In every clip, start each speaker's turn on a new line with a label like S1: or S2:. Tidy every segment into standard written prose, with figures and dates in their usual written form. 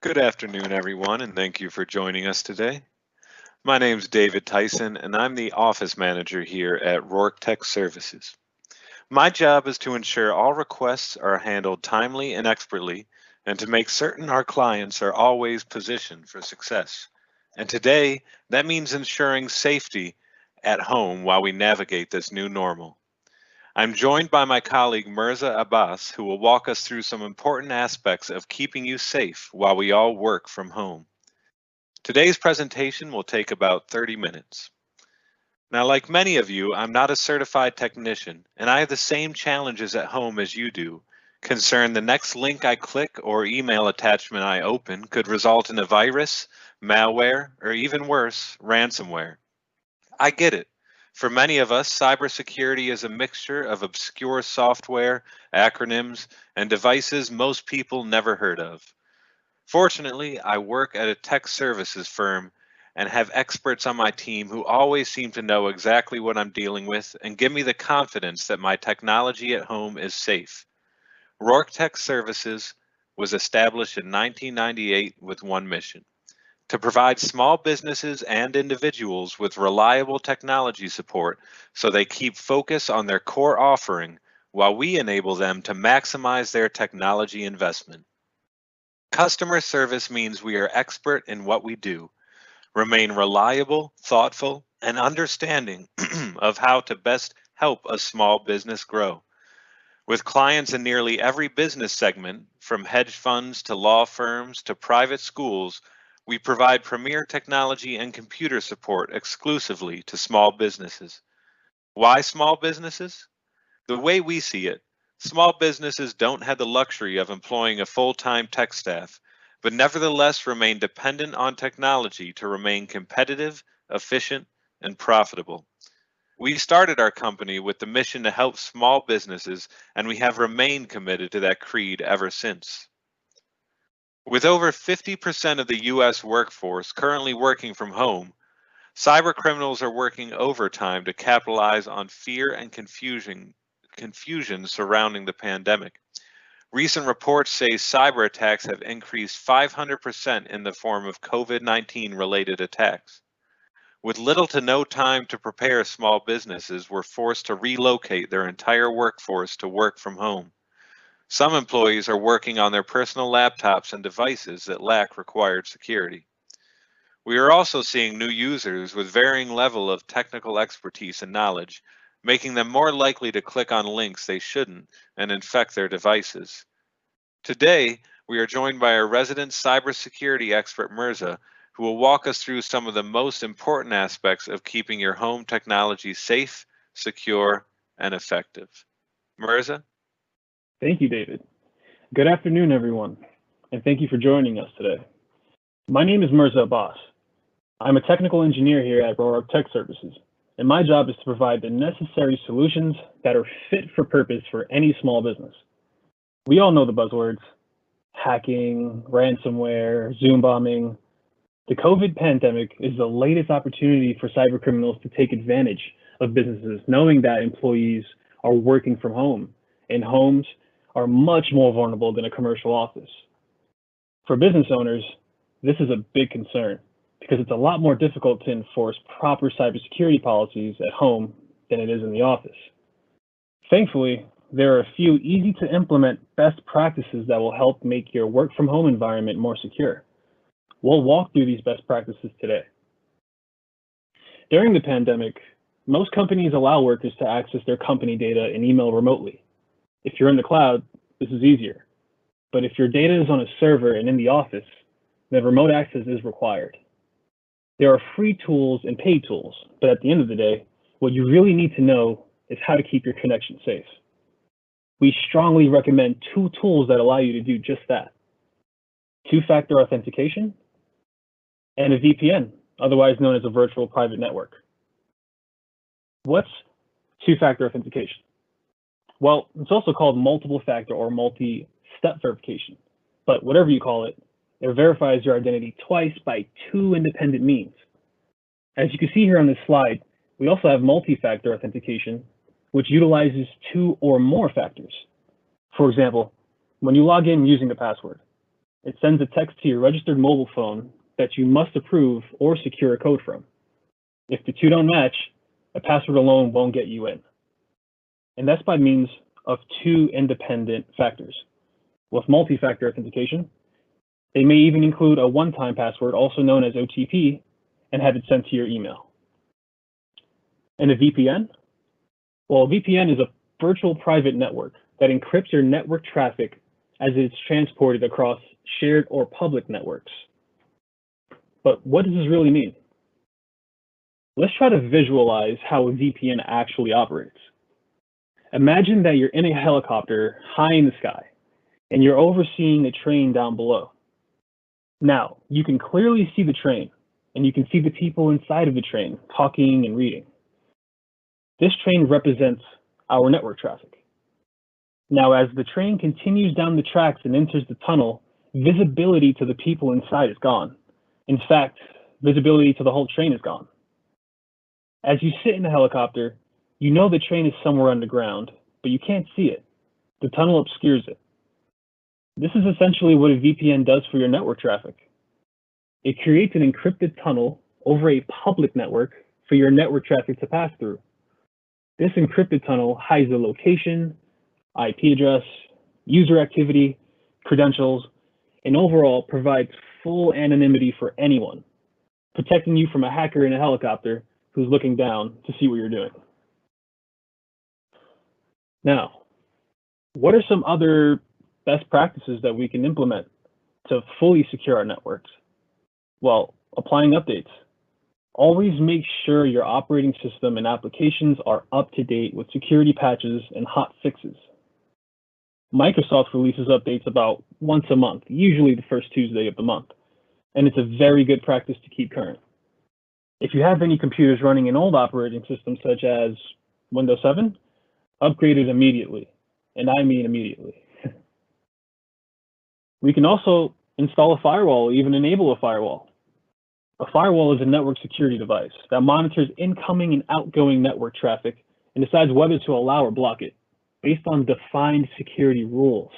S1: Good afternoon, everyone, and thank you for joining us today. My name's David Tyson, and I'm the office manager here at Rourke Tech Services. My job is to ensure all requests are handled timely and expertly, and to make certain our clients are always positioned for success. And today, that means ensuring safety at home while we navigate this new normal. I'm joined by my colleague Mirza Abbas, who will walk us through some important aspects of keeping you safe while we all work from home. Today's presentation will take about 30 minutes. Now, like many of you, I'm not a certified technician, and I have the same challenges at home as you do. Concern the next link I click or email attachment I open could result in a virus, malware, or even worse, ransomware. I get it. For many of us, cybersecurity is a mixture of obscure software, acronyms, and devices most people never heard of. Fortunately, I work at a tech services firm and have experts on my team who always seem to know exactly what I'm dealing with and give me the confidence that my technology at home is safe. Rourke Tech Services was established in 1998 with one mission: to provide small businesses and individuals with reliable technology support so they keep focus on their core offering while we enable them to maximize their technology investment. Customer service means we are expert in what we do, remain reliable, thoughtful, and understanding of how to best help a small business grow. With clients in nearly every business segment, from hedge funds to law firms to private schools, we provide premier technology and computer support exclusively to small businesses. Why small businesses? The way we see it, small businesses don't have the luxury of employing a full-time tech staff, but nevertheless remain dependent on technology to remain competitive, efficient, and profitable. We started our company with the mission to help small businesses, and we have remained committed to that creed ever since. With over 50% of the U.S. workforce currently working from home, cyber criminals are working overtime to capitalize on fear and confusion surrounding the pandemic. Recent reports say cyber attacks have increased 500% in the form of COVID-19 related attacks. With little to no time to prepare, small businesses were forced to relocate their entire workforce to work from home. Some employees are working on their personal laptops and devices that lack required security. We are also seeing new users with varying level of technical expertise and knowledge, making them more likely to click on links they shouldn't and infect their devices. Today, we are joined by our resident cybersecurity expert, Mirza, who will walk us through some of the most important aspects of keeping your home technology safe, secure, and effective. Mirza?
S2: Thank you, David. Good afternoon, everyone, and thank you for joining us today. My name is Mirza Abbas. I'm a technical engineer here at Rourke Tech Services, and my job is to provide the necessary solutions that are fit for purpose for any small business. We all know the buzzwords: hacking, ransomware, Zoom bombing. The COVID pandemic is the latest opportunity for cyber criminals to take advantage of businesses, knowing that employees are working from home, and homes are much more vulnerable than a commercial office. For business owners, this is a big concern because it's a lot more difficult to enforce proper cybersecurity policies at home than it is in the office. Thankfully, there are a few easy to implement best practices that will help make your work from home environment more secure. We'll walk through these best practices today. During the pandemic, most companies allow workers to access their company data and email remotely. If you're in the cloud, this is easier. But if your data is on a server and in the office, then remote access is required. There are free tools and paid tools, but at the end of the day, what you really need to know is how to keep your connection safe. We strongly recommend two tools that allow you to do just that: two-factor authentication and a VPN, otherwise known as a virtual private network. What's two-factor authentication? Well, it's also called multiple factor or multi-step verification, but whatever you call it, it verifies your identity twice by two independent means. As you can see here on this slide, we also have multi-factor authentication, which utilizes two or more factors. For example, when you log in using a password, It sends a text to your registered mobile phone that you must approve or secure a code from. If the two don't match, a password alone won't get you in. And that's by means of two independent factors. With multi-factor authentication, they may even include a one-time password, also known as OTP, and have it sent to your email. And a VPN? Well, a VPN is a virtual private network that encrypts your network traffic as it's transported across shared or public networks. But what does this really mean? Let's try to visualize how a VPN actually operates. Imagine that you're in a helicopter high in the sky, and you're overseeing a train down below. Now, you can clearly see the train, and you can see the people inside of the train talking and reading. This train represents our network traffic. Now, as the train continues down the tracks and enters the tunnel, visibility to the people inside is gone. In fact, visibility to the whole train is gone. As you sit in the helicopter, you know the train is somewhere underground, but you can't see it. The tunnel obscures it. This is essentially what a VPN does for your network traffic. It creates an encrypted tunnel over a public network for your network traffic to pass through. This encrypted tunnel hides the location, IP address, user activity, credentials, and overall provides full anonymity for anyone, protecting you from a hacker in a helicopter who's looking down to see what you're doing. Now, what are some other best practices that we can implement to fully secure our networks? Well, applying updates. Always make sure your operating system and applications are up to date with security patches and hot fixes. Microsoft releases updates about once a month, usually the first Tuesday of the month, and it's a very good practice to keep current. If you have any computers running an old operating system such as Windows 7, upgrade it immediately, and I mean immediately. We can also install a firewall or even enable a firewall. A firewall is a network security device that monitors incoming and outgoing network traffic and decides whether to allow or block it based on defined security rules.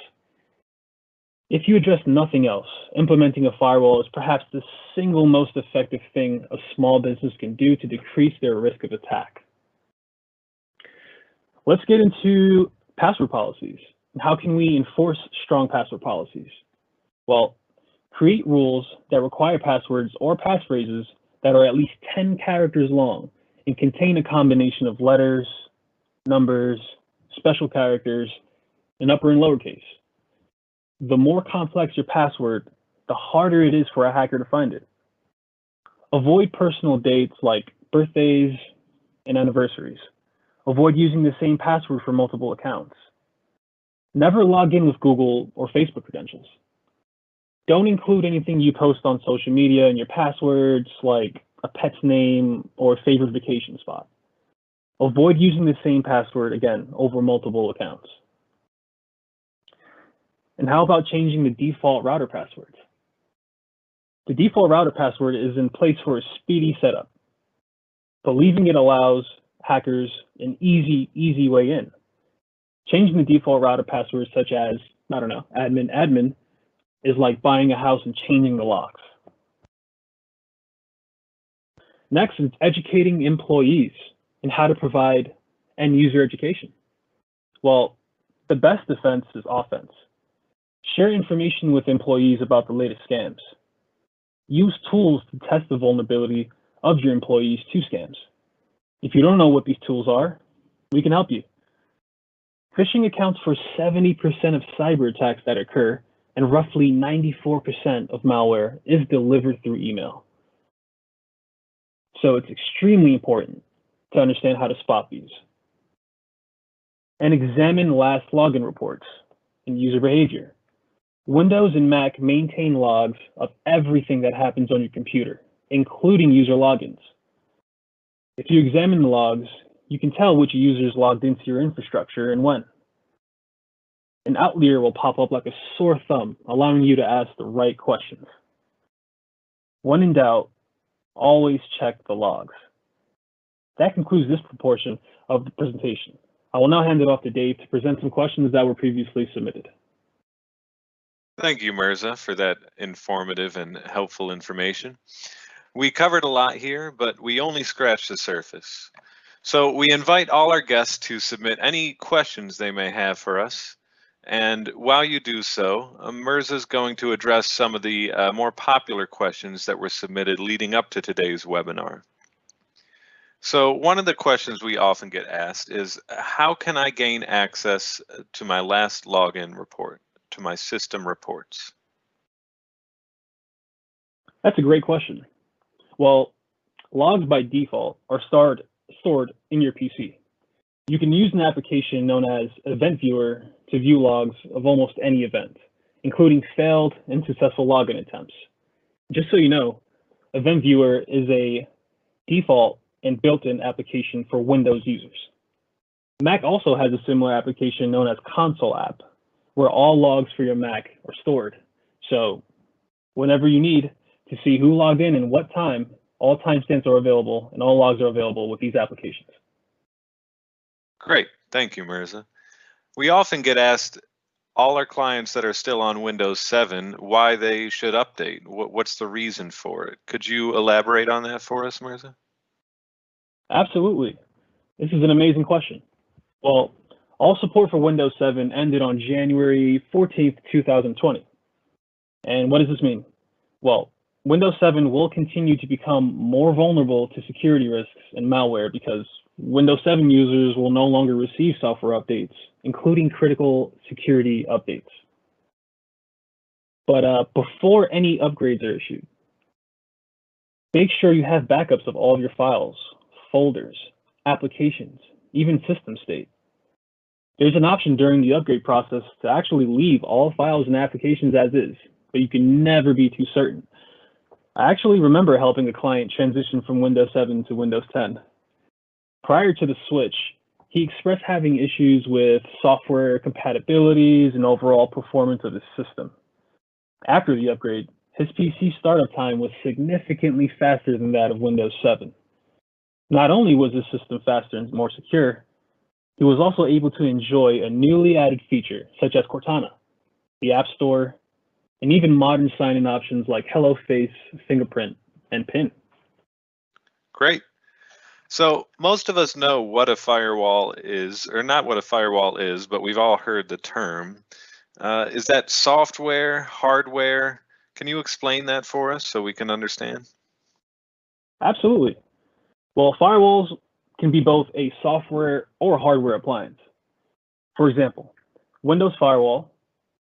S2: If you address nothing else, implementing a firewall is perhaps the single most effective thing a small business can do to decrease their risk of attack. Let's get into password policies. How can we enforce strong password policies? Well, create rules that require passwords or passphrases that are at least 10 characters long and contain a combination of letters, numbers, special characters, and upper and lowercase. The more complex your password, the harder it is for a hacker to find it. Avoid personal dates like birthdays and anniversaries. Avoid using the same password for multiple accounts. Never log in with Google or Facebook credentials. Don't include anything you post on social media in your passwords, like a pet's name or a favorite vacation spot. Avoid using the same password, again, over multiple accounts. And how about changing the default router passwords? The default router password is in place for a speedy setup, but leaving it allows hackers an easy way in. Changing the default router password, such as, admin, is like buying a house and changing the locks. Next is educating employees in how to provide end user education. Well, the best defense is offense. Share information with employees about the latest scams. Use tools to test the vulnerability of your employees to scams. If you don't know what these tools are, we can help you. Phishing accounts for 70% of cyber attacks that occur, and roughly 94% of malware is delivered through email. So it's extremely important to understand how to spot these. And examine last login reports and user behavior. Windows and Mac maintain logs of everything that happens on your computer, including user logins. If you examine the logs, you can tell which users logged into your infrastructure and when. An outlier will pop up like a sore thumb, allowing you to ask the right questions. When in doubt, always check the logs. That concludes this portion of the presentation. I will now hand it off to Dave to present some questions that were previously submitted.
S1: Thank you, Mirza, for that informative and helpful information. We covered a lot here, but we only scratched the surface. So we invite all our guests to submit any questions they may have for us. And while you do so, Mirza is going to address some of the more popular questions that were submitted leading up to today's webinar. So one of the questions we often get asked is, how can I gain access to my last login report, to my system reports?
S2: That's a great question. Well, logs by default are stored in your PC. You can use an application known as Event Viewer to view logs of almost any event, including failed and successful login attempts. Just so you know, Event Viewer is a default and built-in application for Windows users. Mac also has a similar application known as Console App, where all logs for your Mac are stored. So whenever you need to see who logged in and what time, all timestamps are available and all logs are available with these applications.
S1: Great, thank you, Mirza. We often get asked, all our clients that are still on Windows 7, why they should update. What's the reason for it? Could you elaborate on that for us, Mirza?
S2: Absolutely. This is an amazing question. Well, all support for Windows 7 ended on January 14th, 2020. And what does this mean? Well, Windows 7 will continue to become more vulnerable to security risks and malware because Windows 7 users will no longer receive software updates, including critical security updates. But before any upgrades are issued, make sure you have backups of all of your files, folders, applications, even system state. There's an option during the upgrade process to actually leave all files and applications as is, but you can never be too certain. I actually remember helping a client transition from Windows 7 to Windows 10. Prior to the switch, he expressed having issues with software compatibilities and overall performance of his system. After the upgrade, his PC startup time was significantly faster than that of Windows 7. Not only was his system faster and more secure, he was also able to enjoy a newly added feature such as Cortana, the App Store, and even modern sign-in options like Hello Face, Fingerprint, and PIN.
S1: Great. So most of us know what a firewall is, or not what a firewall is, but we've all heard the term. Is that software, hardware? Can you explain that for us so we can understand?
S2: Absolutely. Well, firewalls can be both a software or hardware appliance. For example, Windows Firewall,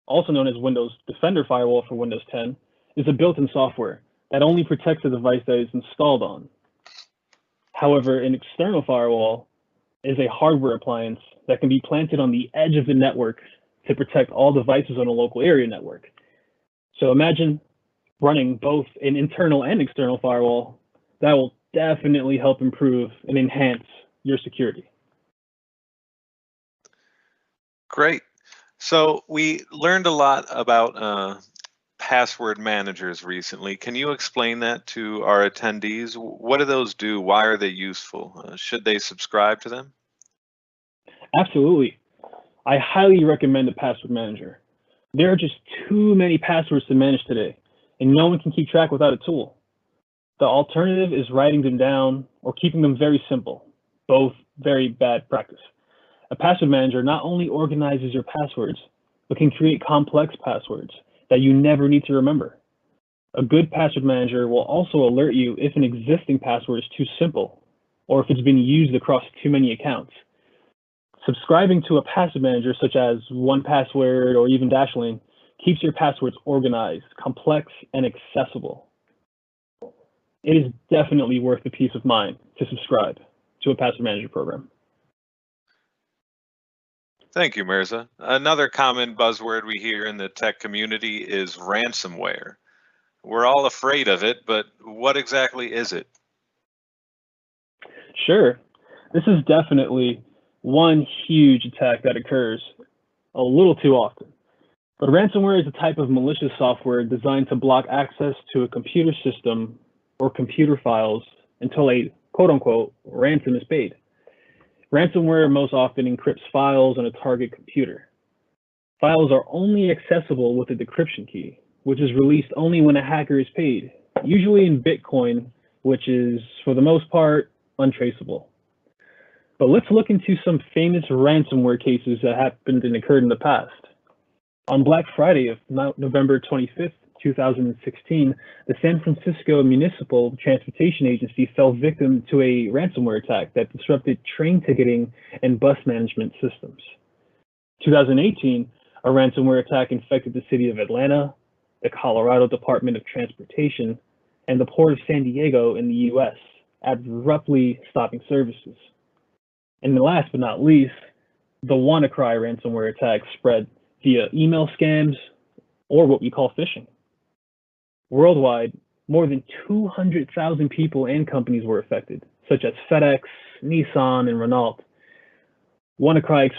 S2: also known as Windows Defender Firewall for Windows 10, is a built-in software that only protects the device that is installed on. However, an external firewall is a hardware appliance that can be planted on the edge of the network to protect all devices on a local area network. So imagine running both an internal and external firewall. That will definitely help improve and enhance your security.
S1: Great. So we learned a lot about password managers recently. Can you explain that to our attendees? What do those do? Why are they useful? Should they subscribe to them?
S2: Absolutely. I highly recommend a password manager. There are just too many passwords to manage today, and no one can keep track without a tool. The alternative is writing them down or keeping them very simple, both very bad practice. A password manager not only organizes your passwords, but can create complex passwords that you never need to remember. A good password manager will also alert you if an existing password is too simple, or if it's been used across too many accounts. Subscribing to a password manager such as 1Password or even Dashlane keeps your passwords organized, complex, and accessible. It is definitely worth the peace of mind to subscribe to a password manager program.
S1: Thank you, Mirza. Another common buzzword we hear in the tech community is ransomware. We're all afraid of it, but what exactly is it?
S2: Sure, this is definitely one huge attack that occurs a little too often. But ransomware is a type of malicious software designed to block access to a computer system or computer files until a quote-unquote ransom is paid. Ransomware most often encrypts files on a target computer. Files are only accessible with a decryption key, which is released only when a hacker is paid, usually in Bitcoin, which is, for the most part, untraceable. But let's look into some famous ransomware cases that happened and occurred in the past. On Black Friday of November 25th, 2016, the San Francisco Municipal Transportation Agency fell victim to a ransomware attack that disrupted train ticketing and bus management systems. 2018, a ransomware attack infected the city of Atlanta, the Colorado Department of Transportation, and the Port of San Diego in the US, abruptly stopping services. And last but not least, the WannaCry ransomware attack spread via email scams or what we call phishing. Worldwide, more than 200,000 people and companies were affected, such as FedEx, Nissan, and Renault. WannaCry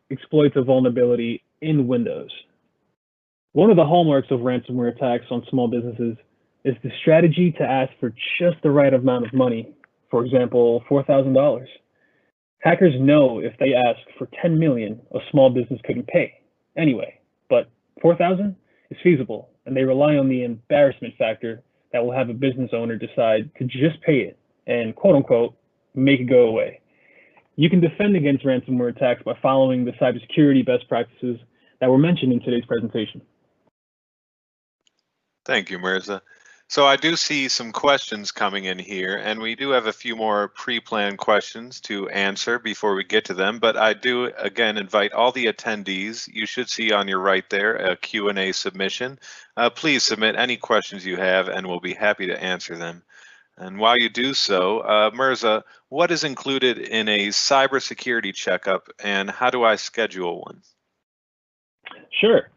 S2: exploits a vulnerability in Windows. One of the hallmarks of ransomware attacks on small businesses is the strategy to ask for just the right amount of money, for example, $4,000. Hackers know if they ask for 10 million, a small business couldn't pay anyway, but 4,000 is feasible, and they rely on the embarrassment factor that will have a business owner decide to just pay it and, quote unquote, make it go away. You can defend against ransomware attacks by following the cybersecurity best practices that were mentioned in today's presentation.
S1: Thank you, Mirza. So I do see some questions coming in here, and we do have a few more pre-planned questions to answer before we get to them, but I do, again, invite all the attendees. You should see on your right there a Q&A submission. Please submit any questions you have, and we'll be happy to answer them. And while you do so, Mirza, what is included in a cybersecurity checkup, and how do I schedule one?
S2: Sure.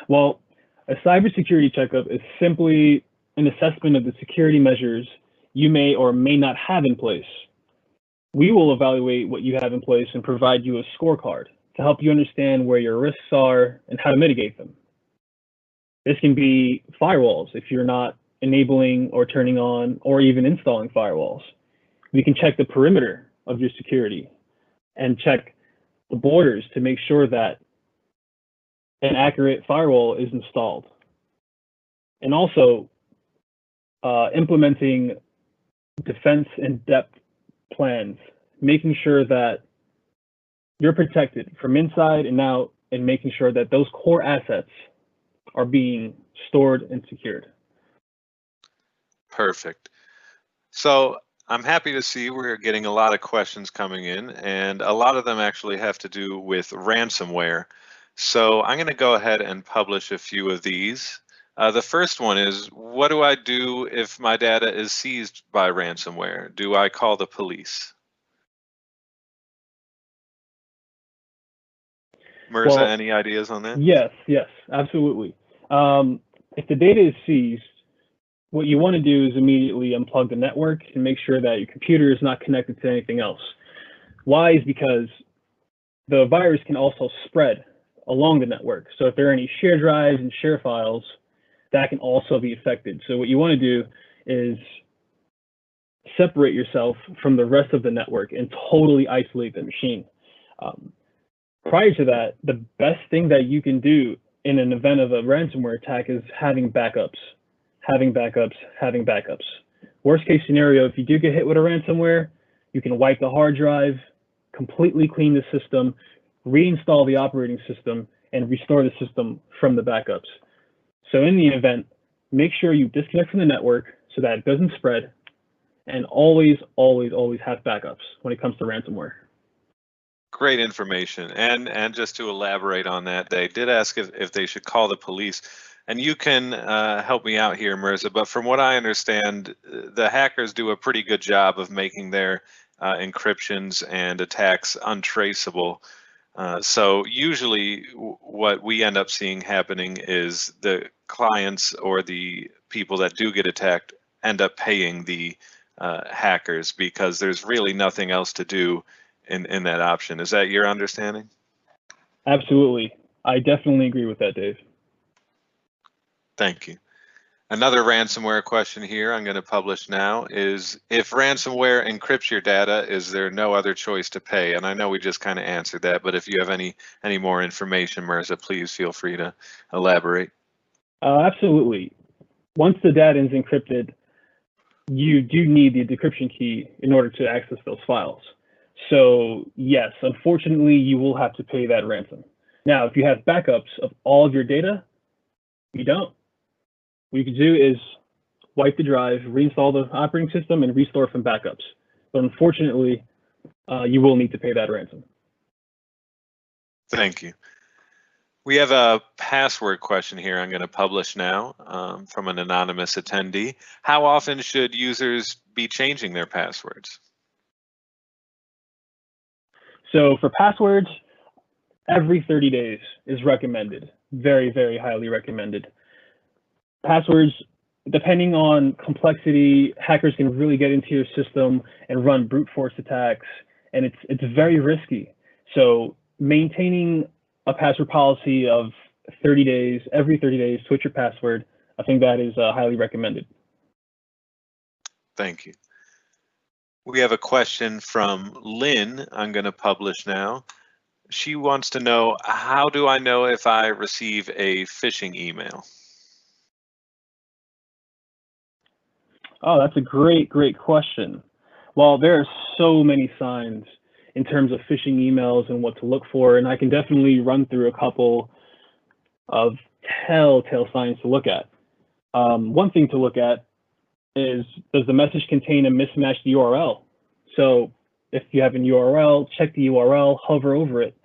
S2: Well, a cybersecurity checkup is simply an assessment of the security measures you may or may not have in place. We will evaluate what you have in place and provide you a scorecard to help you understand where your risks are and how to mitigate them. This can be firewalls if you're not enabling or turning on or even installing firewalls. We can check the perimeter of your security and check the borders to make sure that an accurate firewall is installed. And also implementing defense in depth plans, making sure that you're protected from inside and out, and making sure that those core assets are being stored and secured.
S1: Perfect. So I'm happy to see we're getting a lot of questions coming in, and a lot of them actually have to do with ransomware. So I'm going to go ahead and publish a few of these. The first one is, what do I do if my data is seized by ransomware? Do I call the police? Mirza, any ideas on that?
S2: Yes, absolutely. If the data is seized, what you want to do is immediately unplug the network and make sure that your computer is not connected to anything else. Why is because the virus can also spread along the network. So if there are any share drives and share files, that can also be affected. So what you want to do is separate yourself from the rest of the network and totally isolate the machine. Prior to that, the best thing that you can do in an event of a ransomware attack is having backups. Worst case scenario, if you do get hit with a ransomware, you can wipe the hard drive, completely clean the system, reinstall the operating system, and restore the system from the backups. So in the event, make sure you disconnect from the network so that it doesn't spread, and always have backups when it comes to ransomware.
S1: Great information. And just to elaborate on that, they did ask if they should call the police. And you can help me out here, Mirza, but from what I understand, the hackers do a pretty good job of making their encryptions and attacks untraceable. So usually what we end up seeing happening is the clients or the people that do get attacked end up paying the hackers because there's really nothing else to do in that option. Is that your understanding?
S2: Absolutely. I definitely agree with that, Dave.
S1: Thank you. Another ransomware question here I'm going to publish now is, if ransomware encrypts your data, is there no other choice to pay? And I know we just kind of answered that, but if you have any more information, Mirza, please feel free to elaborate.
S2: Absolutely. Once the data is encrypted, you do need the decryption key in order to access those files. So yes, unfortunately, you will have to pay that ransom. Now, if you have backups of all of your data, you don't. What you can do is wipe the drive, reinstall the operating system, and restore from backups. But unfortunately, you will need to pay that ransom.
S1: Thank you. We have a password question here I'm going to publish now from an anonymous attendee. How often should users be changing their passwords?
S2: So for passwords, every 30 days is recommended. Very, very highly recommended. Passwords, depending on complexity, hackers can really get into your system and run brute force attacks, and it's very risky. So maintaining a password policy of 30 days, every 30 days, switch your password, I think that is highly recommended.
S1: Thank you. We have a question from Lynn I'm going to publish now. She wants to know, how do I know if I receive a phishing email?
S2: Oh, that's a great question. Well, there are so many signs in terms of phishing emails and what to look for, and I can definitely run through a couple of telltale signs to look at. One thing to look at is, does the message contain a mismatched URL? So if you have a URL, check the URL, hover over it,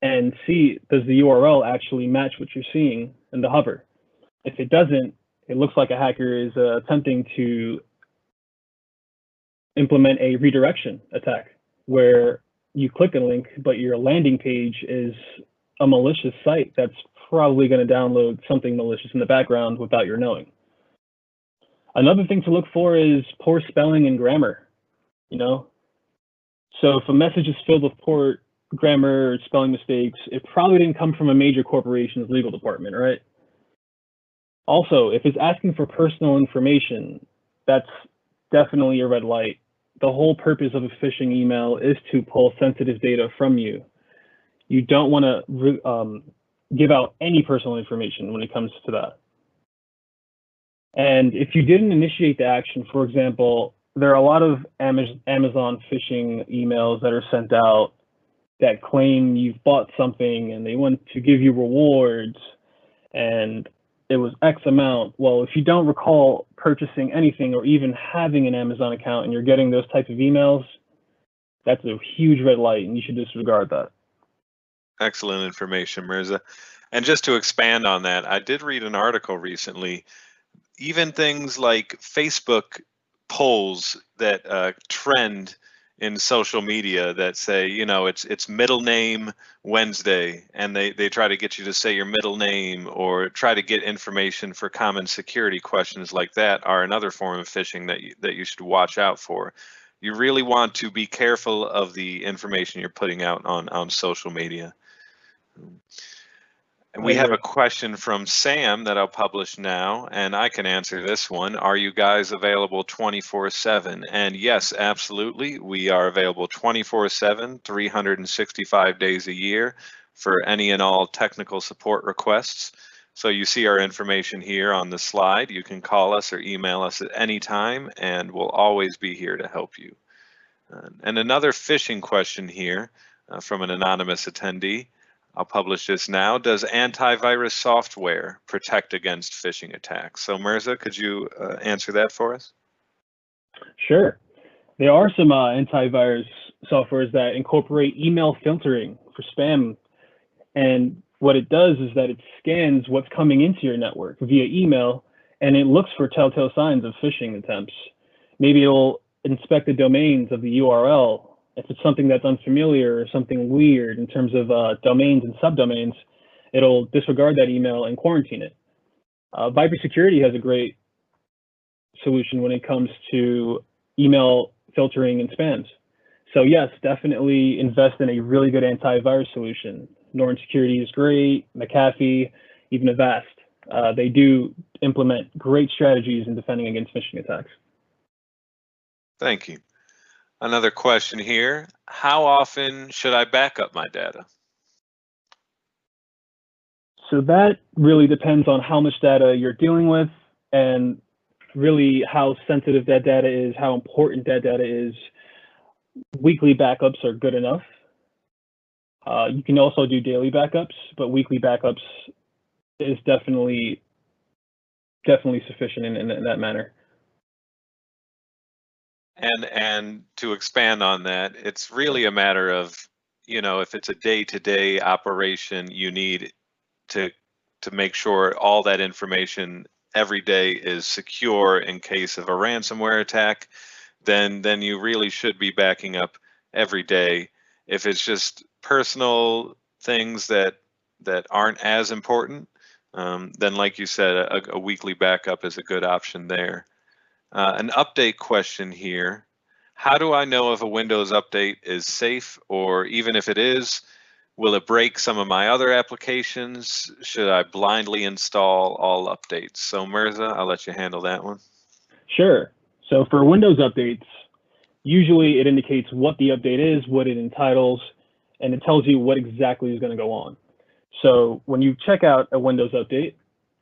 S2: and see, does the URL actually match what you're seeing in the hover? If it doesn't, it looks like a hacker is attempting to implement a redirection attack where you click a link, but your landing page is a malicious site that's probably going to download something malicious in the background without your knowing. Another thing to look for is poor spelling and grammar. So if a message is filled with poor grammar or spelling mistakes, it probably didn't come from a major corporation's legal department, right? Also, if it's asking for personal information, that's definitely a red light. The whole purpose of a phishing email is to pull sensitive data from you. You don't want to give out any personal information when it comes to that. And if you didn't initiate the action, for example, there are a lot of Amazon phishing emails that are sent out that claim you've bought something and they want to give you rewards and it was X amount. Well, if you don't recall purchasing anything or even having an Amazon account and you're getting those types of emails, that's a huge red light and you should disregard that.
S1: Excellent information, Mirza. And just to expand on that, I did read an article recently, even things like Facebook polls that trend in social media that say, it's middle name Wednesday, and they try to get you to say your middle name or try to get information for common security questions like that, are another form of phishing that you should watch out for. You really want to be careful of the information you're putting out on social media. And we have a question from Sam that I'll publish now, and I can answer this one. Are you guys available 24/7? And yes, absolutely. We are available 24/7, 365 days a year for any and all technical support requests. So you see our information here on the slide. You can call us or email us at any time, and we'll always be here to help you. And another phishing question here from an anonymous attendee. I'll publish this now. Does antivirus software protect against phishing attacks? So Mirza, could you answer that for us?
S2: Sure. There are some antivirus softwares that incorporate email filtering for spam. And what it does is that it scans what's coming into your network via email, and it looks for telltale signs of phishing attempts. Maybe it'll inspect the domains of the URL. If it's something that's unfamiliar or something weird in terms of domains and subdomains, it'll disregard that email and quarantine it. Cybersecurity has a great solution when it comes to email filtering and spams. So yes, definitely invest in a really good antivirus solution. Norton Security is great, McAfee, even Avast. They do implement great strategies in defending against phishing attacks.
S1: Thank you. Another question here. How often should I back up my data?
S2: So that really depends on how much data you're dealing with and really how sensitive that data is, how important that data is. Weekly backups are good enough. You can also do daily backups, but weekly backups is definitely sufficient in that manner.
S1: And to expand on that, it's really a matter of, if it's a day-to-day operation, you need to make sure all that information every day is secure in case of a ransomware attack, then you really should be backing up every day. If it's just personal things that aren't as important, then like you said, a weekly backup is a good option there. An update question here. How do I know if a Windows update is safe, or even if it is, will it break some of my other applications? Should I blindly install all updates? So Mirza, I'll let you handle that one.
S2: Sure. So for Windows updates, usually it indicates what the update is, what it entitles, and it tells you what exactly is going to go on. So when you check out a Windows update,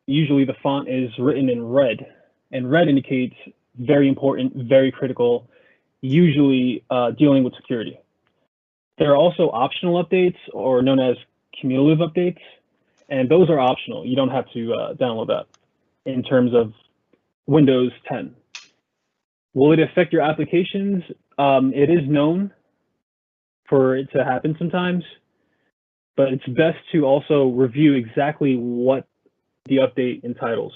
S2: usually the font is written in red, and red indicates very important, very critical, usually dealing with security. There are also optional updates, or known as cumulative updates, and those are optional. You don't have to download that in terms of Windows 10. Will it affect your applications? It is known for it to happen sometimes, but it's best to also review exactly what the update entitles.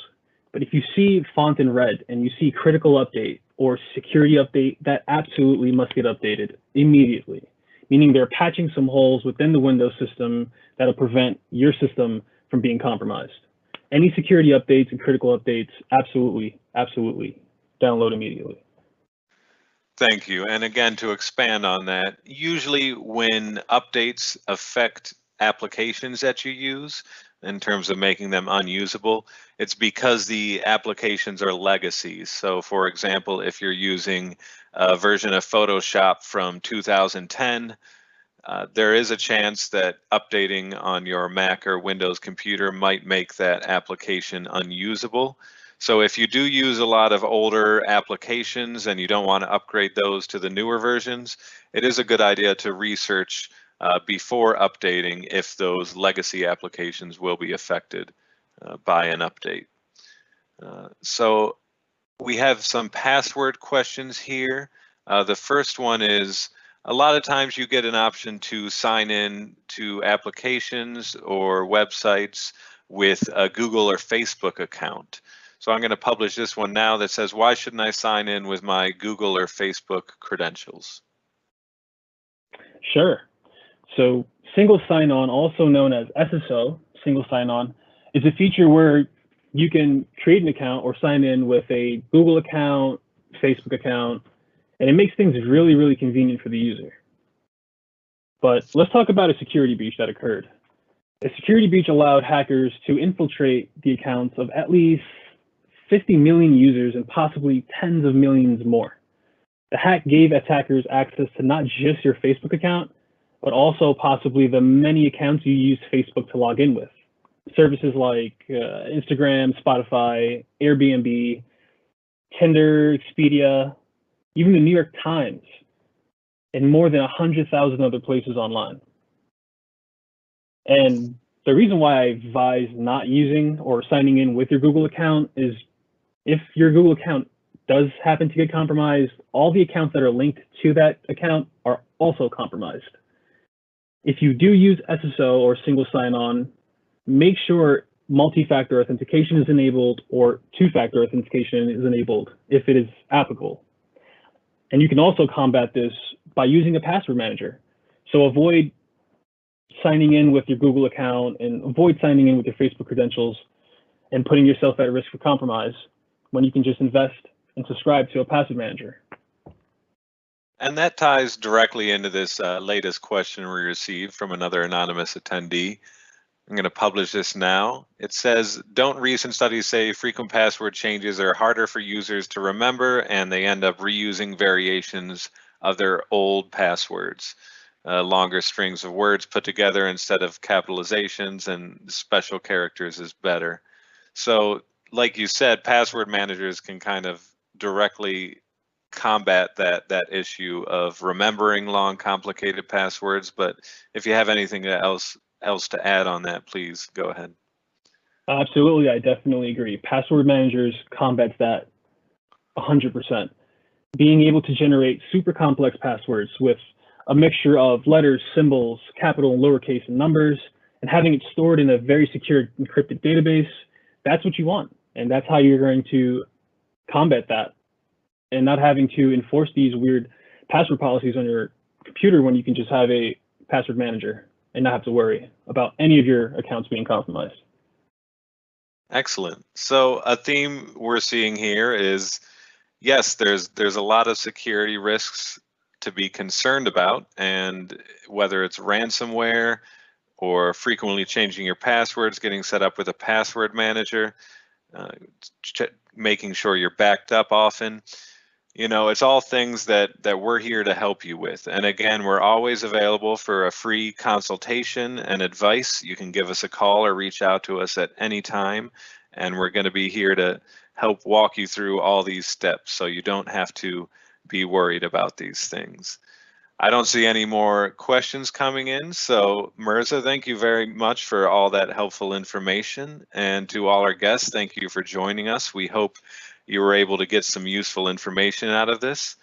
S2: But if you see font in red and you see critical update or security update, that absolutely must get updated immediately, meaning they're patching some holes within the Windows system that'll prevent your system from being compromised. Any security updates and critical updates, absolutely download immediately.
S1: Thank you. And again, to expand on that, usually when updates affect applications that you use in terms of making them unusable, it's because the applications are legacies. So for example, if you're using a version of Photoshop from 2010, there is a chance that updating on your Mac or Windows computer might make that application unusable. So if you do use a lot of older applications and you don't want to upgrade those to the newer versions, it is a good idea to research before updating if those legacy applications will be affected by an update. So we have some password questions here. The first one is, a lot of times you get an option to sign in to applications or websites with a Google or Facebook account. So I'm going to publish this one now that says, why shouldn't I sign in with my Google or Facebook credentials?
S2: Sure. So single sign-on, also known as SSO, single sign-on, is a feature where you can create an account or sign in with a Google account, Facebook account, and it makes things really, really convenient for the user. But let's talk about a security breach that occurred. A security breach allowed hackers to infiltrate the accounts of at least 50 million users and possibly tens of millions more. The hack gave attackers access to not just your Facebook account, but also possibly the many accounts you use Facebook to log in with. Services like Instagram, Spotify, Airbnb, Tinder, Expedia, even the New York Times, and more than 100,000 other places online. And the reason why I advise not using or signing in with your Google account is if your Google account does happen to get compromised, all the accounts that are linked to that account are also compromised. If you do use SSO or single sign-on, make sure multi-factor authentication is enabled or two-factor authentication is enabled if it is applicable. And you can also combat this by using a password manager. So avoid signing in with your Google account and avoid signing in with your Facebook credentials and putting yourself at risk for compromise when you can just invest and subscribe to a password manager.
S1: And that ties directly into this latest question we received from another anonymous attendee. I'm going to publish this now. It says, don't recent studies say frequent password changes are harder for users to remember, and they end up reusing variations of their old passwords. Longer strings of words put together instead of capitalizations, and special characters is better. So, like you said, password managers can kind of directly combat that issue of remembering long, complicated passwords. But if you have anything else to add on that, please go ahead.
S2: Absolutely, I definitely agree. Password managers combats that 100%. Being able to generate super complex passwords with a mixture of letters, symbols, capital and lowercase and numbers, and having it stored in a very secure encrypted database, that's what you want. And that's how you're going to combat that, and not having to enforce these weird password policies on your computer when you can just have a password manager and not have to worry about any of your accounts being compromised.
S1: Excellent. So a theme we're seeing here is, yes, there's a lot of security risks to be concerned about, and whether it's ransomware or frequently changing your passwords, getting set up with a password manager, making sure you're backed up often. You know, it's all things that we're here to help you with. And again, we're always available for a free consultation and advice. You can give us a call or reach out to us at any time, and we're going to be here to help walk you through all these steps so you don't have to be worried about these things. I don't see any more questions coming in. So Mirza, thank you very much for all that helpful information. And to all our guests, thank you for joining us. We hope you were able to get some useful information out of this.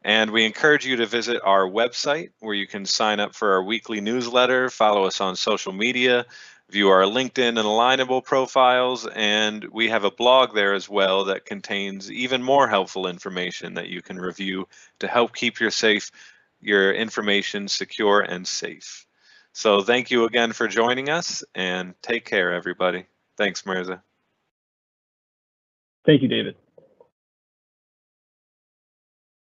S1: And we encourage you to visit our website where you can sign up for our weekly newsletter, follow us on social media, view our LinkedIn and Alignable profiles, and we have a blog there as well that contains even more helpful information that you can review to help keep your information secure and safe. So thank you again for joining us, and take care, everybody. Thanks, Mirza.
S2: Thank you, David.